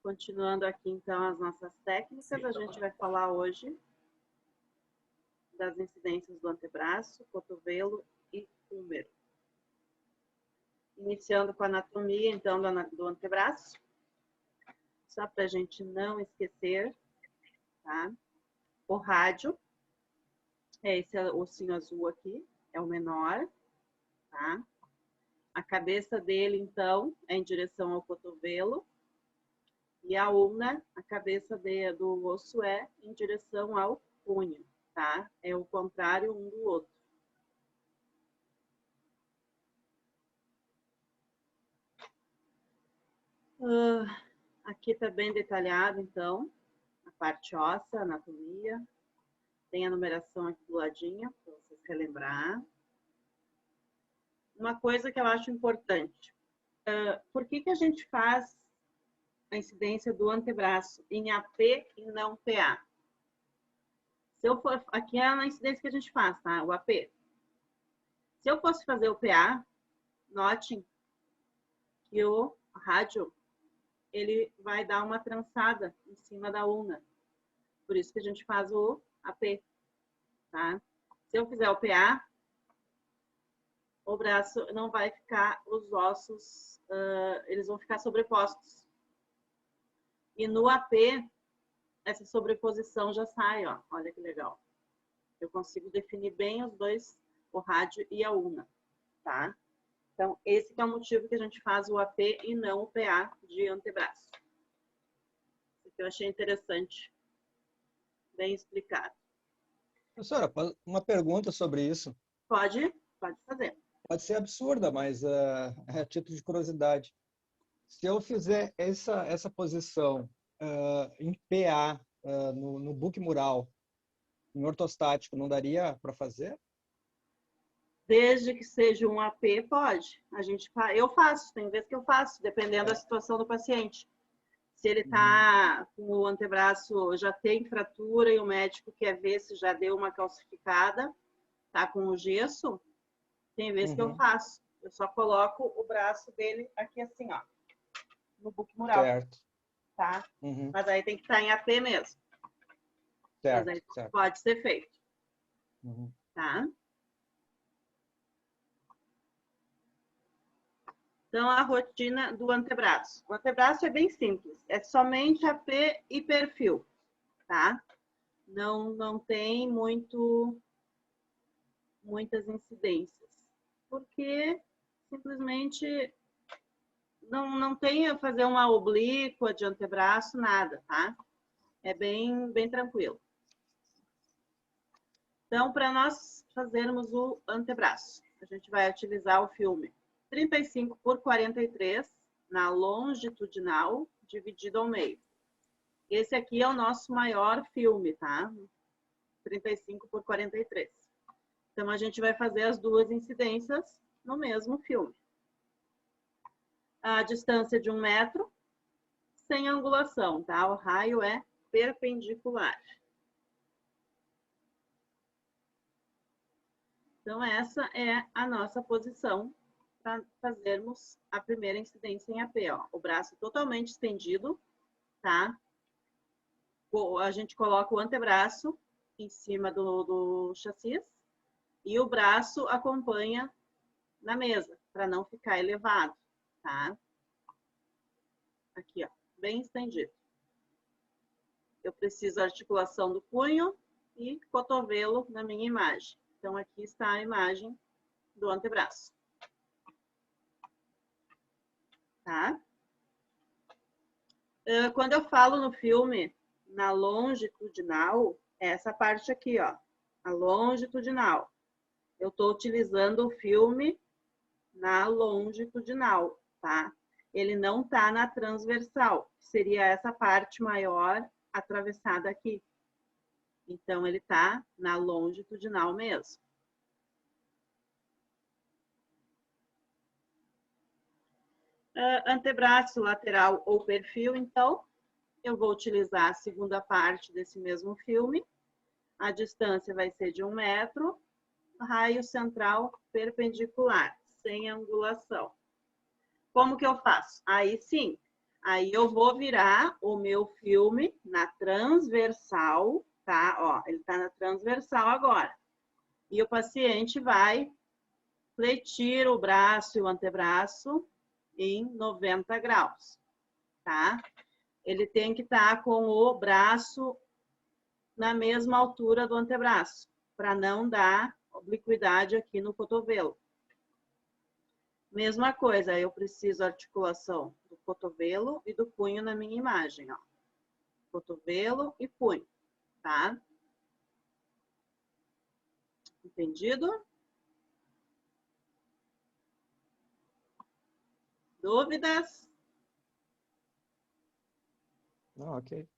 Continuando aqui, então, as nossas técnicas, a gente vai falar hoje das incidências do antebraço, cotovelo e húmero. Iniciando com a anatomia, então, do antebraço, só para a gente não esquecer, tá? O rádio, é esse ossinho azul aqui, é o menor, tá? A cabeça dele, então, é em direção ao cotovelo. E a ulna, a cabeça do osso é em direção ao punho, tá? É o contrário um do outro. Aqui está bem detalhado, então, a parte óssea, a anatomia. Tem a numeração aqui do ladinho, para vocês relembrar. Uma coisa que eu acho importante. Por que a gente faz a incidência do antebraço em AP e não PA? Se eu for, aqui é a incidência que a gente faz, tá? O AP. Se eu fosse fazer o PA, notem que o rádio, ele vai dar uma trançada em cima da ulna. Por isso que a gente faz o AP, tá? Se eu fizer o PA, o braço não vai ficar, os ossos, eles vão ficar sobrepostos. E no AP, essa sobreposição já sai, ó. Olha que legal. Eu consigo definir bem os dois, o rádio e a ulna, tá? Então, esse que é o motivo que a gente faz o AP e não o PA de antebraço. Isso que eu achei interessante. Bem explicado. Professora, uma pergunta sobre isso. Pode fazer. Pode ser absurda, mas é a título de curiosidade. Se eu fizer essa posição em PA, no book mural, em ortostático, não daria para fazer? Desde que seja um AP, pode. Eu faço, tem vezes que eu faço, dependendo da situação do paciente. Se ele está com o antebraço, já tem fratura e o médico quer ver se já deu uma calcificada, tá com o gesso, tem vezes que eu faço. Eu só coloco o braço dele aqui assim, ó, no book mural. Certo. Tá? Mas aí tem que estar em AP mesmo. Certo, mas aí certo. pode ser feito. Tá? Então, a rotina do antebraço. O antebraço é bem simples. É somente AP e perfil. Tá? Não tem muitas incidências. Porque simplesmente não tem a fazer uma oblíqua de antebraço, nada, tá? É bem tranquilo. Então, para nós fazermos o antebraço, a gente vai utilizar o filme 35 por 43 na longitudinal, dividido ao meio. Esse aqui é o nosso maior filme, tá? 35 por 43. Então, a gente vai fazer as duas incidências no mesmo filme. A distância de 1 metro, sem angulação, tá? O raio é perpendicular. Então, essa é a nossa posição para fazermos a primeira incidência em AP. Ó. O braço totalmente estendido, tá? A gente coloca o antebraço em cima do chassi e o braço acompanha na mesa, para não ficar elevado, tá? Aqui, ó, bem estendido. Eu preciso da articulação do punho e cotovelo na minha imagem. Então, aqui está a imagem do antebraço. Tá? Quando eu falo no filme, na longitudinal, é essa parte aqui, ó. A longitudinal. Eu estou utilizando o filme na longitudinal, tá? Ele não tá na transversal, que seria essa parte maior atravessada aqui. Então, ele tá na longitudinal mesmo. Antebraço lateral ou perfil, então, eu vou utilizar a segunda parte desse mesmo filme. A distância vai ser de 1 metro, raio central perpendicular, sem angulação. Como que eu faço? Aí sim, Aí eu vou virar o meu filme na transversal, tá? Ó, ele tá na transversal agora. E o paciente vai fletir o braço e o antebraço em 90 graus, tá? Ele tem que estar com o braço na mesma altura do antebraço, para não dar obliquidade aqui no cotovelo. Mesma coisa, eu preciso articulação do cotovelo e do punho na minha imagem, ó. Cotovelo e punho, tá? Entendido? Dúvidas? Não, ok.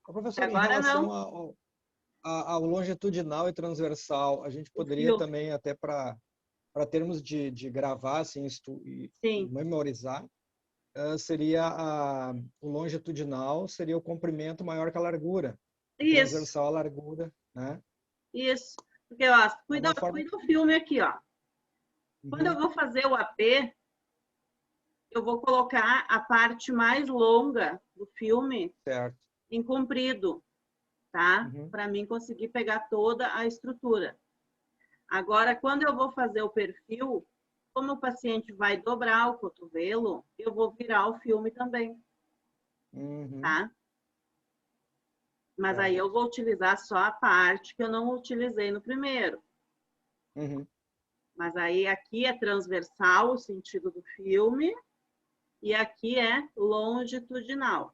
Professor, em Agora relação não. ao longitudinal e transversal, a gente poderia também, até para termos de gravar assim, e memorizar, seria o longitudinal seria o comprimento maior que a largura. Isso. Transversal a largura, né? Isso. Porque, ó, cuida forma... o filme aqui, ó. Quando eu vou fazer o AP, eu vou colocar a parte mais longa do filme em comprido, tá? Para mim conseguir pegar toda a estrutura. Agora, quando eu vou fazer o perfil, como o paciente vai dobrar o cotovelo, eu vou virar o filme também, tá? Mas aí eu vou utilizar só a parte que eu não utilizei no primeiro. Mas aí aqui é transversal o sentido do filme e aqui é longitudinal.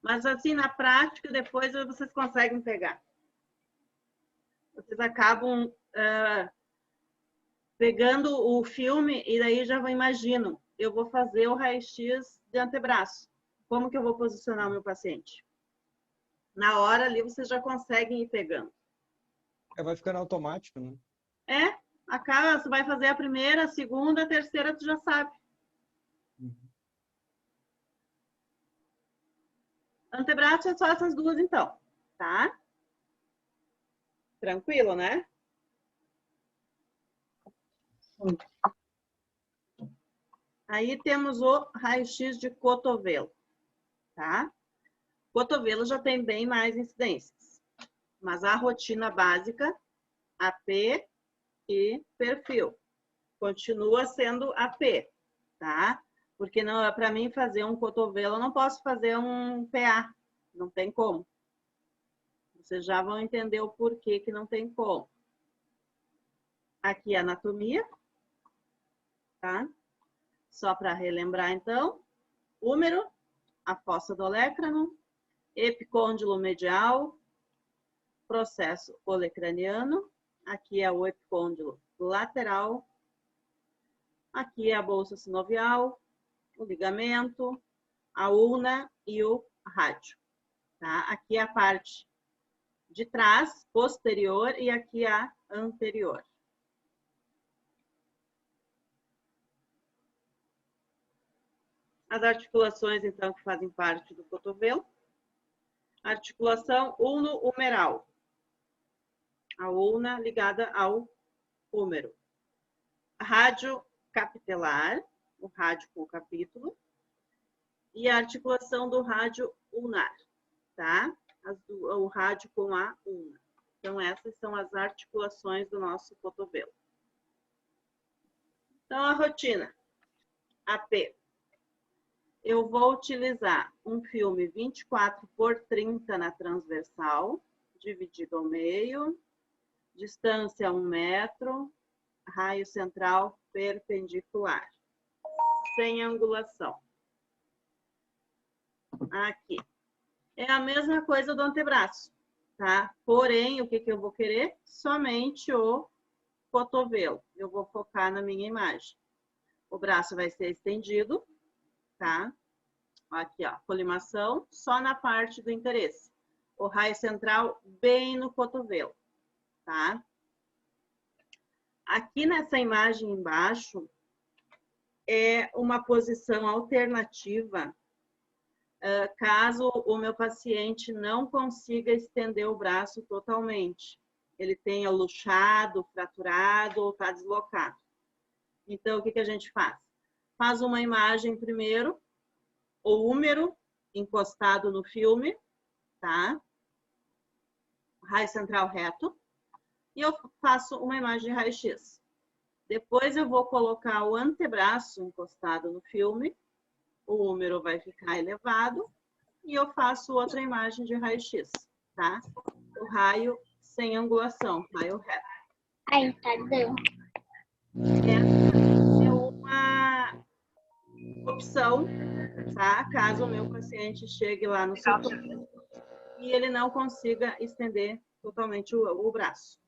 Mas assim, na prática, depois vocês conseguem pegar. Vocês acabam pegando o filme e daí já imaginam, eu vou fazer o raio-x de antebraço. Como que eu vou posicionar o meu paciente? Na hora ali vocês já conseguem ir pegando. Vai ficando automático, né? Acaba, você vai fazer a primeira, a segunda, a terceira, tu já sabe. Antebraço é só essas duas, então, tá? Tranquilo, né? Aí temos o raio-x de cotovelo, tá? Cotovelo já tem bem mais incidências. Mas a rotina básica, AP e perfil, continua sendo AP, tá? Porque para mim fazer um cotovelo, eu não posso fazer um PA, não tem como. Vocês já vão entender o porquê que não tem como. Aqui é a anatomia, tá? Só para relembrar, então. Húmero, a fossa do olecrano, epicôndilo medial, processo olecraniano. Aqui é o epicôndilo lateral. Aqui é a bolsa sinovial, o ligamento, a ulna e o rádio. Tá? Aqui é a parte de trás, posterior, e aqui a anterior. As articulações, então, que fazem parte do cotovelo. Articulação ulno-humeral. A ulna ligada ao húmero. Rádio capitelar, o rádio com o capítulo. E a articulação do rádio ulnar, tá? O rádio com a ulna. Então, essas são as articulações do nosso cotovelo. Então, a rotina. AP. Eu vou utilizar um filme 24x30 na transversal, dividido ao meio, distância 1 metro, raio central perpendicular, sem angulação. Aqui. É a mesma coisa do antebraço, tá? Porém, o que eu vou querer? Somente o cotovelo. Eu vou focar na minha imagem. O braço vai ser estendido, tá? Aqui, ó, colimação, só na parte do interesse. O raio central bem no cotovelo, tá? Aqui nessa imagem embaixo é uma posição alternativa caso o meu paciente não consiga estender o braço totalmente. Ele tenha luxado, fraturado ou está deslocado. Então, o que a gente faz? faz uma imagem primeiro, o húmero encostado no filme, tá? Raio central reto. E eu faço uma imagem de raio-x. Depois eu vou colocar o antebraço encostado no filme, o húmero vai ficar elevado e eu faço outra imagem de raio-x, tá? O raio sem angulação, raio reto. Aí, tá dando. Essa é uma opção, tá? Caso o meu paciente chegue lá no sintoma e ele não consiga estender totalmente o braço.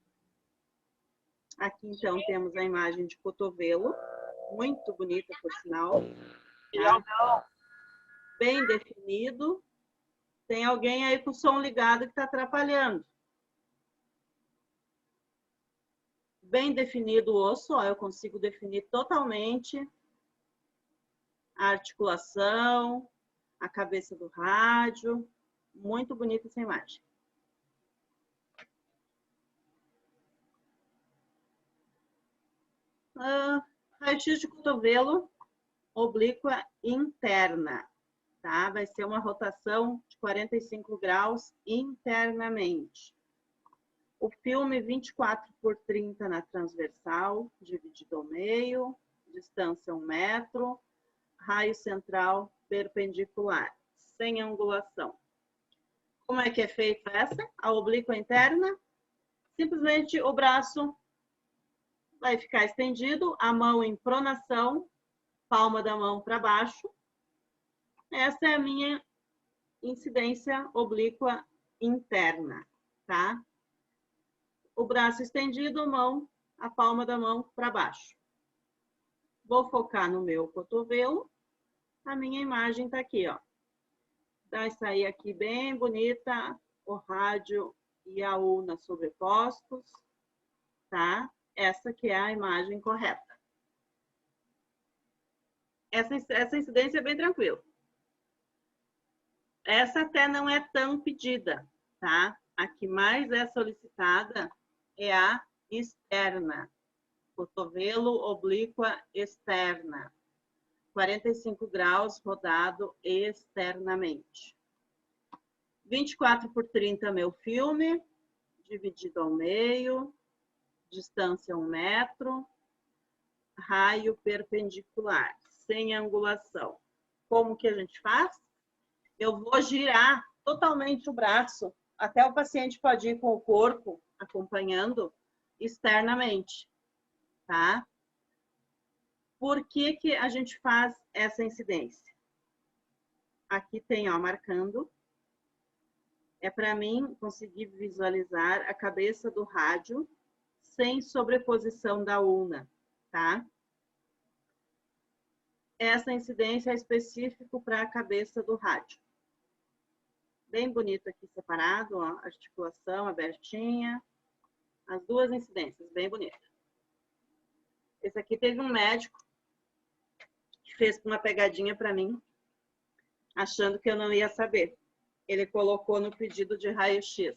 Aqui, então, temos a imagem de cotovelo, muito bonita, por sinal. Tá? Bem definido. Tem alguém aí com o som ligado que está atrapalhando. Bem definido o osso, ó, eu consigo definir totalmente a articulação, a cabeça do rádio. Muito bonita essa imagem. Raio-x de cotovelo, oblíqua interna, tá? Vai ser uma rotação de 45 graus internamente. O filme 24x30 na transversal, dividido ao meio, distância 1 metro, raio central perpendicular, sem angulação. Como é que é feita essa? A oblíqua interna, simplesmente o braço vai ficar estendido, a mão em pronação, palma da mão para baixo. Essa é a minha incidência oblíqua interna, tá? O braço estendido, a palma da mão para baixo. Vou focar no meu cotovelo. A minha imagem está aqui, ó. Vai sair aqui bem bonita, o rádio e a ulna sobrepostos, tá? Essa que é a imagem correta. Essa incidência é bem tranquila. Essa até não é tão pedida, tá? A que mais é solicitada é a externa. Cotovelo oblíqua externa. 45 graus rodado externamente. 24x30 meu filme, dividido ao meio, distância 1 metro, raio perpendicular, sem angulação. Como que a gente faz? Eu vou girar totalmente o braço, até o paciente pode ir com o corpo acompanhando externamente, tá? Por que que a gente faz essa incidência? Aqui tem, ó, marcando. É para mim conseguir visualizar a cabeça do rádio sem sobreposição da ulna, tá? Essa incidência é específica para a cabeça do rádio. Bem bonito aqui separado, ó, articulação abertinha. As duas incidências, bem bonita. Esse aqui teve um médico que fez uma pegadinha para mim, achando que eu não ia saber. Ele colocou no pedido de raio-x.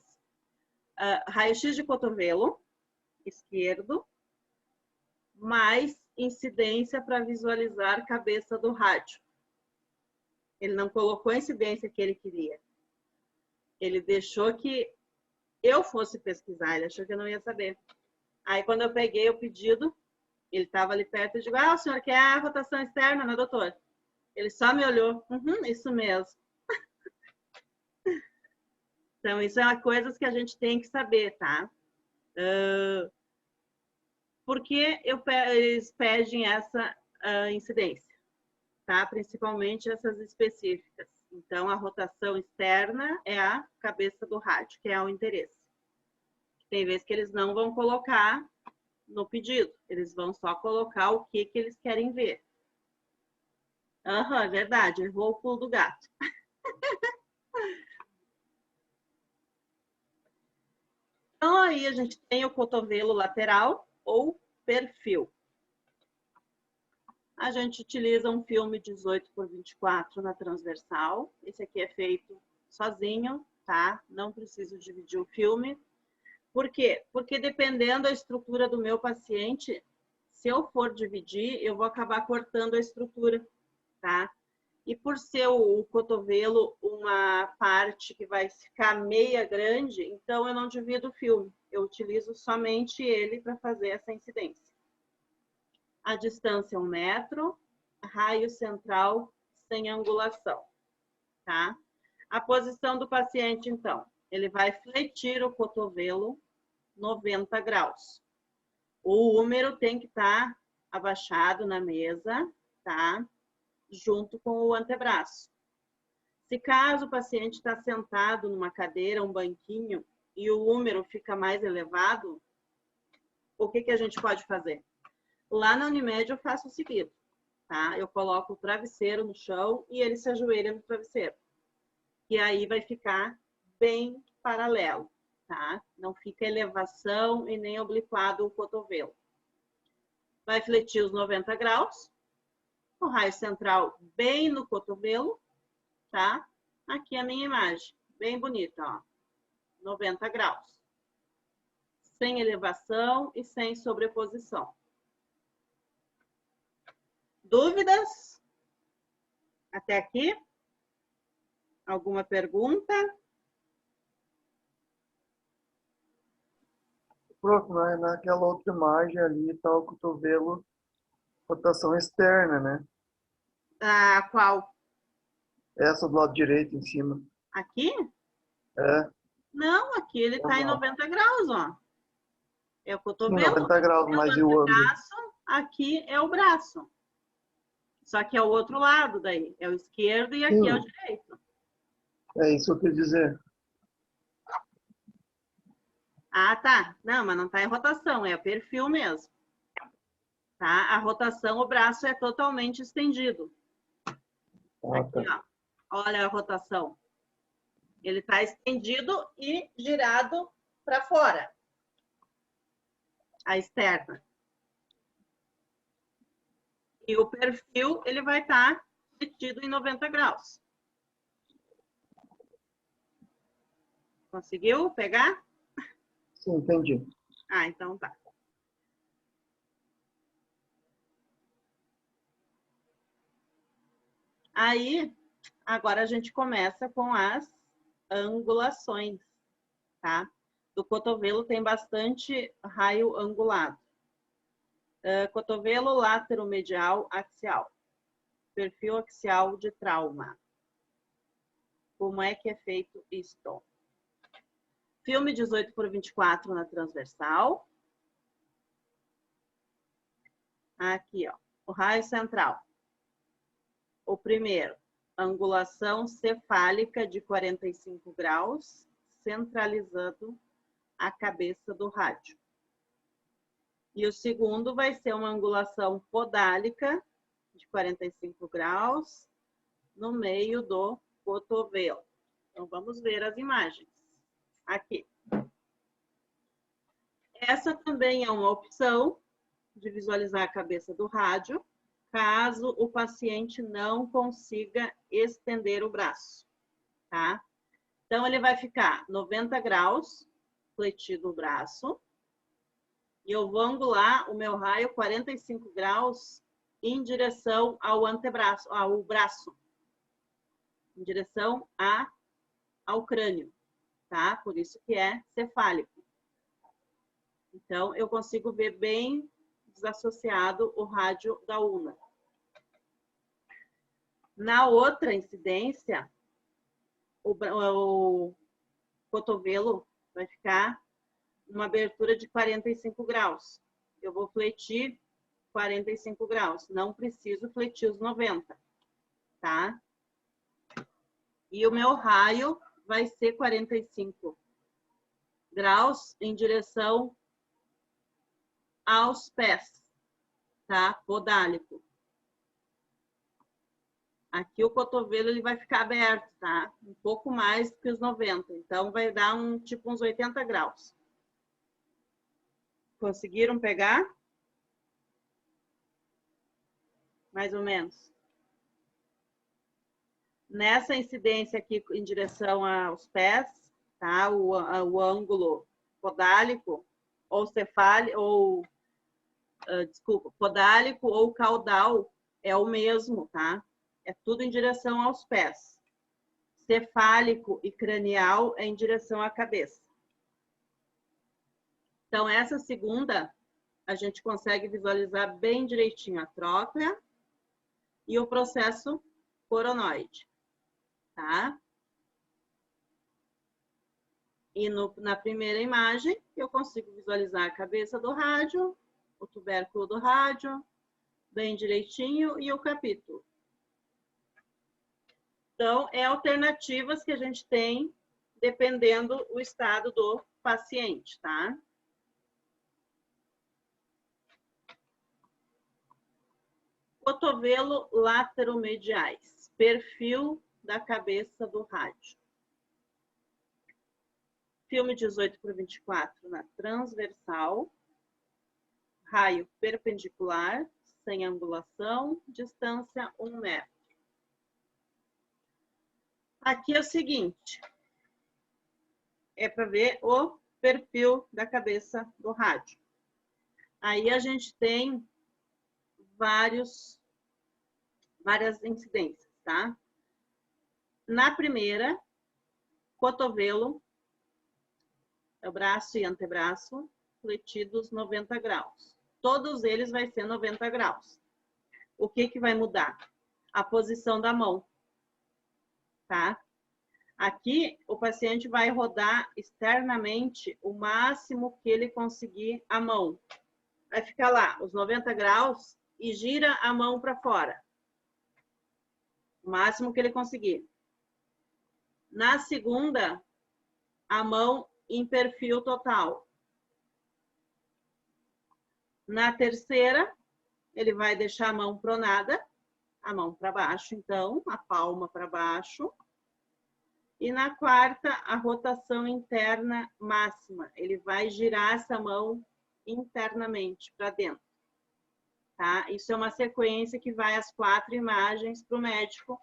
Raio-x de cotovelo esquerdo, mais incidência para visualizar a cabeça do rádio. Ele não colocou a incidência que ele queria. Ele deixou que eu fosse pesquisar, ele achou que eu não ia saber. Aí, quando eu peguei o pedido, ele estava ali perto, eu digo, o senhor quer a rotação externa, né, doutor? Ele só me olhou, isso mesmo. Então, isso é coisas que a gente tem que saber, tá? Por que eles pedem essa incidência? Tá? Principalmente essas específicas. Então, a rotação externa é a cabeça do rádio, que é o interesse. Tem vezes que eles não vão colocar no pedido, eles vão só colocar o que eles querem ver. É verdade, errou o pulo do gato. Então, aí a gente tem o cotovelo lateral ou perfil. A gente utiliza um filme 18x24 na transversal. Esse aqui é feito sozinho, tá? Não preciso dividir o filme. Por quê? Porque dependendo da estrutura do meu paciente, se eu for dividir, eu vou acabar cortando a estrutura, tá? E por ser o cotovelo uma parte que vai ficar meia grande, então eu não divido o filme. Eu utilizo somente ele para fazer essa incidência. A distância é 1 metro, raio central sem angulação, tá? A posição do paciente, então, ele vai fletir o cotovelo 90 graus. O húmero tem que estar abaixado na mesa, tá? Junto com o antebraço. Se caso o paciente está sentado numa cadeira, um banquinho, e o húmero fica mais elevado, o que a gente pode fazer? Lá na Unimed eu faço o seguinte, tá? Eu coloco o travesseiro no chão e ele se ajoelha no travesseiro. E aí vai ficar bem paralelo, tá? Não fica elevação e nem obliquado o cotovelo. Vai fletir os 90 graus. O raio central bem no cotovelo, tá? Aqui a minha imagem, bem bonita, ó. 90 graus. Sem elevação e sem sobreposição. Dúvidas? Até aqui? Alguma pergunta? Prof, naquela outra imagem ali está o cotovelo, rotação externa, né? Ah, qual? Essa do lado direito em cima. Aqui? É. Não, aqui ele está em 90 graus, ó. É o Sim, cotovelo. 90 graus, mas e o ângulo? Aqui é o braço. Só que é o outro lado daí. É o esquerdo e aqui é o direito. É isso que eu quis dizer. Ah, tá. Não, mas não está em rotação, é perfil mesmo. Tá? A rotação, o braço é totalmente estendido. Aqui, ó. Olha a rotação. Ele está estendido e girado para fora. A externa. E o perfil, ele vai estar metido em 90 graus. Conseguiu pegar? Sim, entendi. Ah, então tá. Aí, agora a gente começa com as angulações, tá? Do cotovelo tem bastante raio angulado. Cotovelo lateromedial axial. Perfil axial de trauma. Como é que é feito isto? Filme 18x24 na transversal. Aqui, ó. O raio central. O primeiro, angulação cefálica de 45 graus, centralizando a cabeça do rádio. E o segundo vai ser uma angulação podálica de 45 graus no meio do cotovelo. Então, vamos ver as imagens. Aqui. Essa também é uma opção de visualizar a cabeça do rádio, caso o paciente não consiga estender o braço, tá? Então, ele vai ficar 90 graus, fletido o braço, e eu vou angular o meu raio 45 graus em direção ao antebraço, ao braço, em direção ao crânio, tá? Por isso que é cefálico. Então, eu consigo ver bem desassociado o rádio da ulna. Na outra incidência, o cotovelo vai ficar uma abertura de 45 graus. Eu vou fletir 45 graus. Não preciso fletir os 90, tá? E o meu raio vai ser 45 graus em direção aos pés, tá? Podálico. Aqui o cotovelo ele vai ficar aberto, tá? Um pouco mais que os 90. Então, vai dar tipo uns 80 graus. Conseguiram pegar? Mais ou menos. Nessa incidência aqui em direção aos pés, tá? O ângulo podálico ou cefálico ou desculpa, podálico ou caudal é o mesmo, tá? É tudo em direção aos pés. Cefálico e cranial é em direção à cabeça. Então, essa segunda, a gente consegue visualizar bem direitinho a tróclea e o processo coronoide, tá? E na primeira imagem, eu consigo visualizar a cabeça do rádio, o tubérculo do rádio, bem direitinho, e o capítulo. Então, é alternativas que a gente tem dependendo do estado do paciente, tá? Cotovelo lateromediais, perfil da cabeça do rádio. Filme 18/24 na transversal, raio perpendicular, sem angulação, distância 1 metro. Aqui é o seguinte, é para ver o perfil da cabeça do rádio. Aí a gente tem várias incidências, tá? Na primeira, cotovelo, o braço e antebraço, fletidos 90 graus. Todos eles vai ser 90 graus. O que que vai mudar? A posição da mão, tá? Aqui, o paciente vai rodar externamente o máximo que ele conseguir a mão. Vai ficar lá, os 90 graus, e gira a mão para fora. O máximo que ele conseguir. Na segunda, a mão em perfil total. Na terceira, ele vai deixar a mão pronada, a mão para baixo, então, a palma para baixo. E na quarta, a rotação interna máxima. Ele vai girar essa mão internamente para dentro. Tá? Isso é uma sequência que vai as 4 imagens para o médico,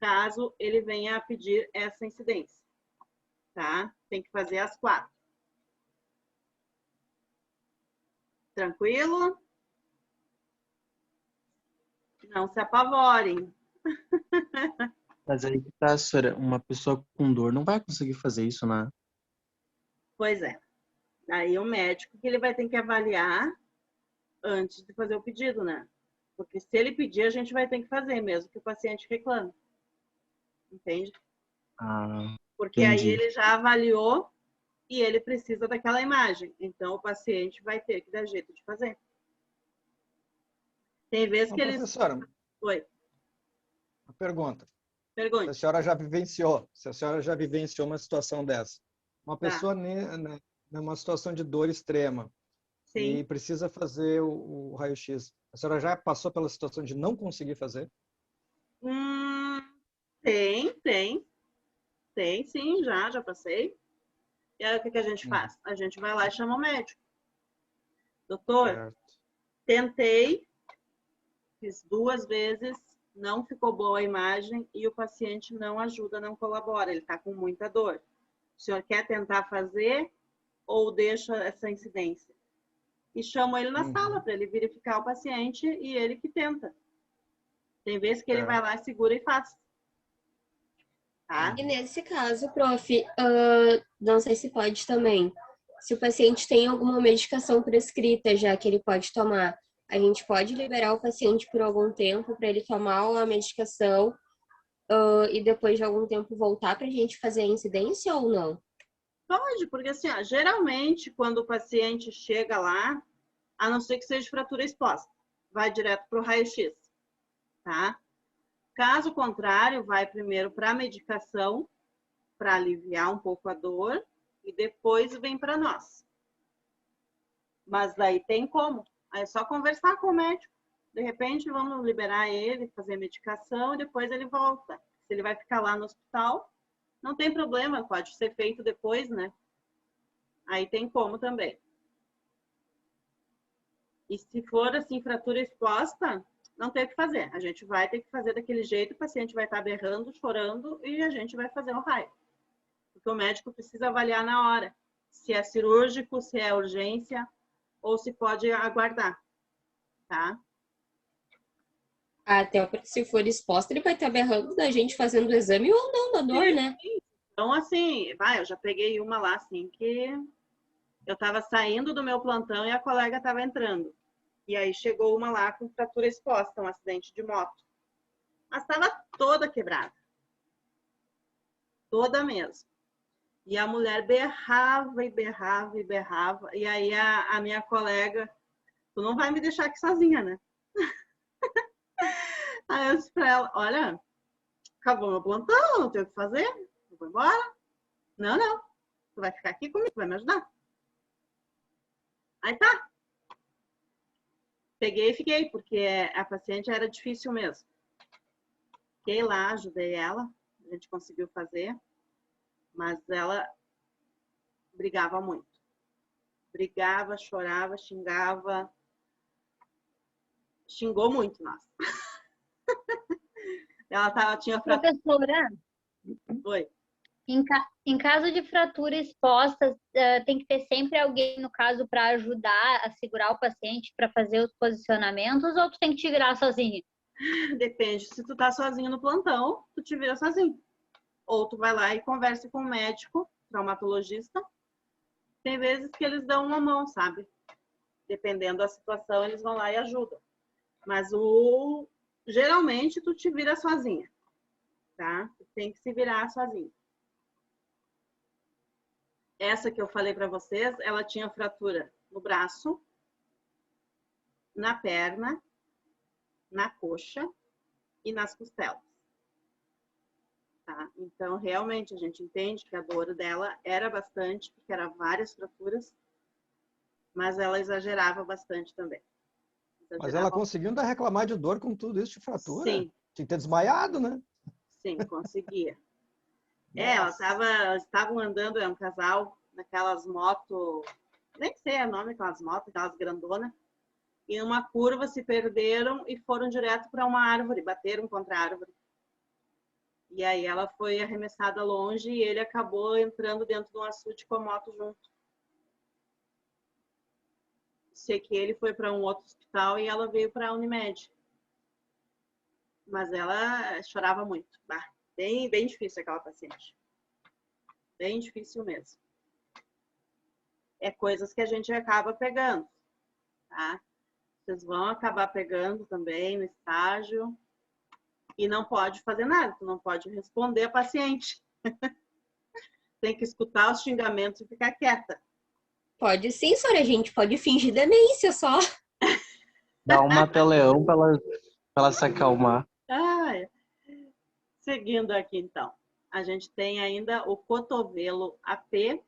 caso ele venha a pedir essa incidência. Tá? Tem que fazer as 4. Tranquilo? Não se apavorem. Mas aí que tá, senhora, uma pessoa com dor não vai conseguir fazer isso, né? Pois é. Aí o médico que ele vai ter que avaliar antes de fazer o pedido, né? Porque se ele pedir, a gente vai ter que fazer, mesmo que o paciente reclame. Entende? Ah, Porque aí entendi. ele já avaliou e ele precisa daquela imagem. Então, o paciente vai ter que dar jeito de fazer. Tem vezes Então, que eles... professora, Oi, uma pergunta. Se a pergunte. senhora já vivenciou uma situação dessa, uma Tá, pessoa numa situação de dor extrema e sim. precisa fazer o raio-x, a senhora já passou pela situação de não conseguir fazer? Tem sim, já passei. E aí o que a gente faz? A gente vai lá e chama o médico. Doutor, Certo. tentei, fiz 2 vezes, não ficou boa a imagem e o paciente não ajuda, não colabora, ele está com muita dor. O senhor quer tentar fazer ou deixa essa incidência? E chamo ele na sala para ele verificar o paciente e ele que tenta. Tem vezes que ele vai lá, segura e faz. Tá? E nesse caso, prof, não sei se pode também. Se o paciente tem alguma medicação prescrita já que ele pode tomar, a gente pode liberar o paciente por algum tempo para ele tomar a medicação e depois de algum tempo voltar para a gente fazer a incidência ou não? Pode, porque assim, ó, geralmente quando o paciente chega lá, a não ser que seja fratura exposta, vai direto para o raio-x, tá? Caso contrário, vai primeiro para a medicação, para aliviar um pouco a dor, e depois vem para nós. Mas daí tem como. Aí é só conversar com o médico. De repente, vamos liberar ele, fazer a medicação, e depois ele volta. Se ele vai ficar lá no hospital, não tem problema, pode ser feito depois, né? Aí tem como também. E se for assim, fratura exposta, não tem o que fazer. A gente vai ter que fazer daquele jeito, o paciente vai estar berrando, chorando e a gente vai fazer o raio. Porque o médico precisa avaliar na hora se é cirúrgico, se é urgência ou se pode aguardar. tá? Até se for exposta, ele vai estar berrando da gente fazendo o exame ou não da dor, né? Então, assim, eu já peguei uma lá, assim, que eu estava saindo do meu plantão e a colega estava entrando. E aí chegou uma lá com fratura exposta, um acidente de moto. Mas estava toda quebrada. Toda mesmo. E a mulher berrava e berrava e berrava. E aí a minha colega, tu não vai me deixar aqui sozinha, né? Aí eu disse pra ela, olha, acabou meu plantão, não tenho o que fazer, eu vou embora. Não, não, tu vai ficar aqui comigo, vai me ajudar. Aí tá. Peguei e fiquei, porque a paciente era difícil mesmo. Fiquei lá, ajudei ela, a gente conseguiu fazer, mas ela brigava muito. Brigava, chorava, xingava. Xingou muito, nossa. Ela tinha fratura. Professora, Oi. em caso de fratura exposta, tem que ter sempre alguém, no caso, para ajudar a segurar o paciente para fazer os posicionamentos, ou tu tem que te virar sozinha? Depende. Se tu tá sozinho no plantão, tu te vira sozinho. Ou tu vai lá e conversa com o médico, traumatologista. Tem vezes que eles dão uma mão, sabe? Dependendo da situação, eles vão lá e ajudam. Mas geralmente tu te vira sozinha, tá? Tu tem que se virar sozinha. Essa que eu falei para vocês, ela tinha fratura no braço, na perna, na coxa e nas costelas. Tá? Então, realmente, a gente entende que a dor dela era bastante, porque eram várias fraturas, mas ela exagerava bastante também. Mas ela conseguiu ainda reclamar de dor com tudo isso de fratura? Sim. Tinha que ter desmaiado, né? Sim, conseguia. Elas estavam andando, é um casal, naquelas motos, nem sei o nome daquelas motos, aquelas grandonas, e numa curva se perderam e foram direto para uma árvore, bateram contra a árvore. E aí ela foi arremessada longe e ele acabou entrando dentro de um açude com a moto junto. Sei que ele foi para um outro hospital e ela veio para a Unimed. Mas ela chorava muito. Bem, bem difícil aquela paciente. Bem difícil mesmo. É coisas que a gente acaba pegando, tá? Vocês vão acabar pegando também no estágio e não pode fazer nada, tu não pode responder a paciente. Tem que escutar os xingamentos e ficar quieta. Pode sim, senhora, a gente pode fingir demência só. Dá um mata-leão pra ela se acalmar. Seguindo aqui, então. A gente tem ainda o cotovelo AP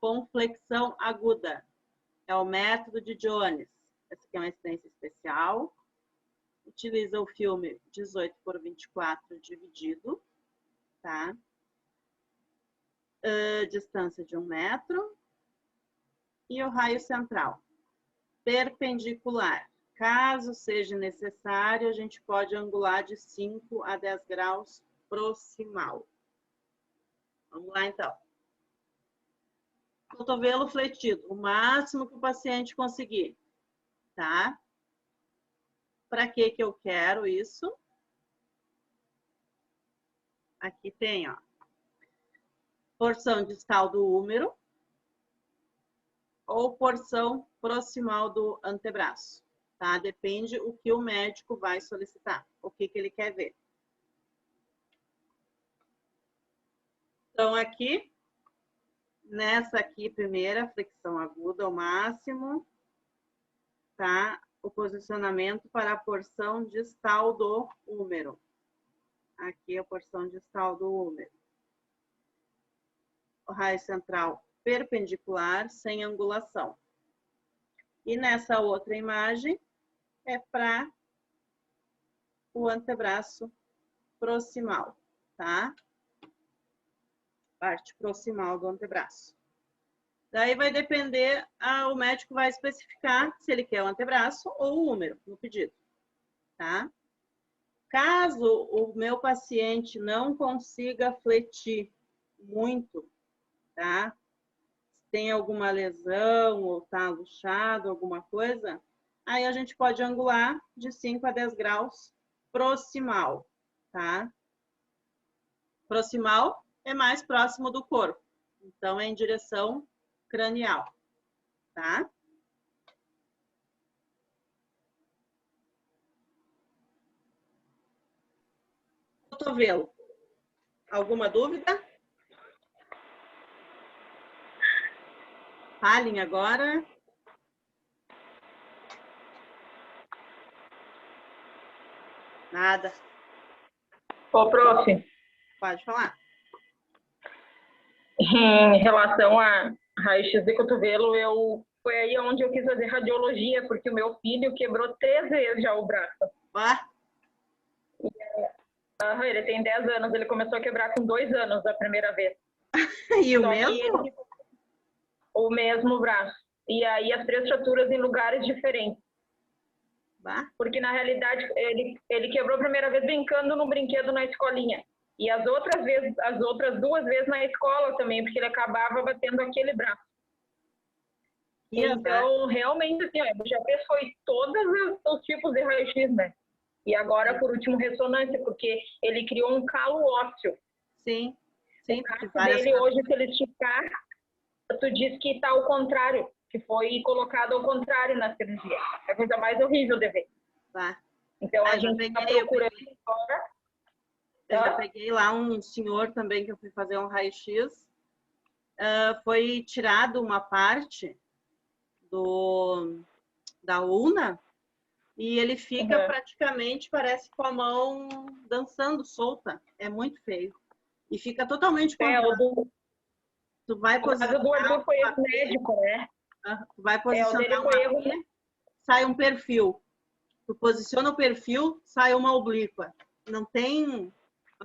com flexão aguda. É o método de Jones. Essa aqui é uma incidência especial. Utiliza o filme 18/24 dividido, tá? Distância de 1 metro. E o raio central. Perpendicular. Caso seja necessário, a gente pode angular de 5 a 10 graus proximal. Vamos lá, então. Cotovelo fletido, o máximo que o paciente conseguir, tá? Para que eu quero isso? Aqui tem, ó, porção distal do húmero ou porção proximal do antebraço, tá? Depende o que o médico vai solicitar, o que ele quer ver. Então, aqui, nessa aqui, primeira, flexão aguda ao máximo, tá? O posicionamento para a porção distal do húmero. Aqui a porção distal do húmero. O raio central perpendicular, sem angulação. E nessa outra imagem, é para o antebraço proximal, tá? Parte proximal do antebraço. Daí vai depender, o médico vai especificar se ele quer o antebraço ou o húmero no pedido, tá? Caso o meu paciente não consiga fletir muito, tá? Se tem alguma lesão ou tá luxado, alguma coisa, Aí a gente pode angular de 5 a 10 graus proximal, tá? Proximal é mais próximo do corpo. Então, é em direção cranial, tá? Cotovelo. Alguma dúvida? Falem agora. Nada. Ô, prof, Pode falar. em relação a raio-x de cotovelo, foi aí onde eu quis fazer radiologia, porque o meu filho quebrou 3 vezes já o braço. Ah, Ele tem 10 anos, ele começou a quebrar com 2 anos a primeira vez. e o Só que mesmo? o mesmo braço. E aí as 3 fraturas em lugares diferentes. Bah. Porque na realidade ele quebrou a primeira vez brincando no brinquedo na escolinha. E as outras 2 vezes na escola também, porque ele acabava batendo aquele braço. E Então, realmente, assim, ó, ele já fez foi todos os tipos de raio-x, né? E agora, por último, ressonância, porque ele criou um calo ósseo. Sim, sim. O braço várias dele hoje, se ele esticar, tu diz que está ao contrário, que foi colocado ao contrário na cirurgia. É a coisa mais horrível de ver. Tá. Então, a Ah, eu gente está procurando agora. Eu já peguei lá um senhor também que eu fui fazer um raio-x. Foi tirado uma parte da ulna e ele fica praticamente, parece com a mão dançando solta. É muito feio. E fica totalmente controlado. Tu vai posicionar... O do Arthur foi esse médico, né? Tu vai posicionar o dele foi erro, né? sai um perfil. Tu posiciona o perfil, sai uma oblíqua. Não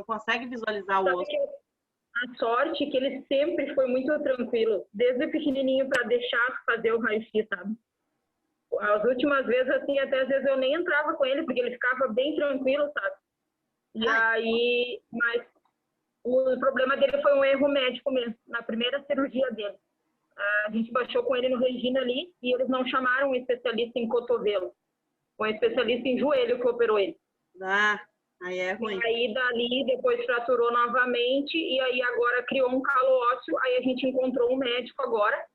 consegue visualizar o osso. A sorte é que ele sempre foi muito tranquilo, desde pequenininho, para deixar fazer o raio-x, sabe? As últimas vezes, assim, até às vezes eu nem entrava com ele, porque ele ficava bem tranquilo, sabe? E aí, mas o problema dele foi um erro médico mesmo, na primeira cirurgia dele. A gente baixou com ele no Regina ali, e eles não chamaram um especialista em cotovelo, um especialista em joelho que operou ele. Aí é ruim. E aí, dali, depois fraturou novamente, e aí agora criou um calo ósseo, aí a gente encontrou um médico agora,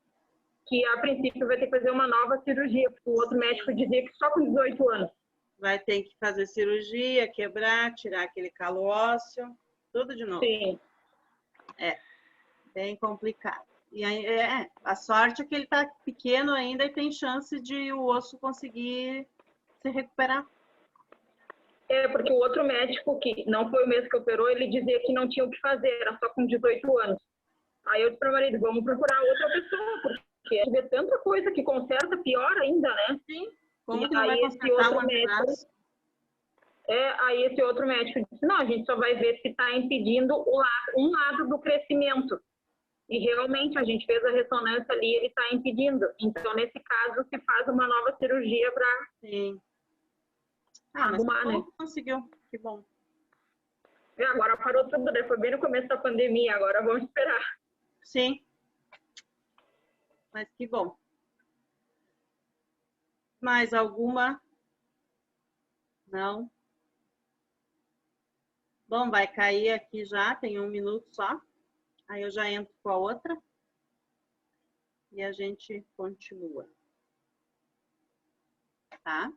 que a princípio vai ter que fazer uma nova cirurgia, porque o outro médico dizia que só com 18 anos. Vai ter que fazer cirurgia, quebrar, tirar aquele calo ósseo, tudo de novo. Sim. É, bem complicado. E aí, a sorte é que ele está pequeno ainda e tem chance de o osso conseguir se recuperar. Porque o outro médico, que não foi o mesmo que operou, ele dizia que não tinha o que fazer, era só com 18 anos. Aí eu disse para o marido, vamos procurar outra pessoa, porque a gente vê tanta coisa que conserta, pior ainda, né? Sim. Como e que não vai aí consertar um antebraço? Aí esse outro médico disse, não, a gente só vai ver se está impedindo um lado do crescimento. E realmente a gente fez a ressonância ali e ele está impedindo. Então, nesse caso, se faz uma nova cirurgia para... Sim. Mas que bom, né? Conseguiu, que bom. Agora parou tudo, né? Foi bem no começo da pandemia, agora vamos esperar. Sim. Mas que bom. Mais alguma? Não? Bom, vai cair aqui já, tem 1 minuto só. Aí eu já entro com a outra. E a gente continua. Tá?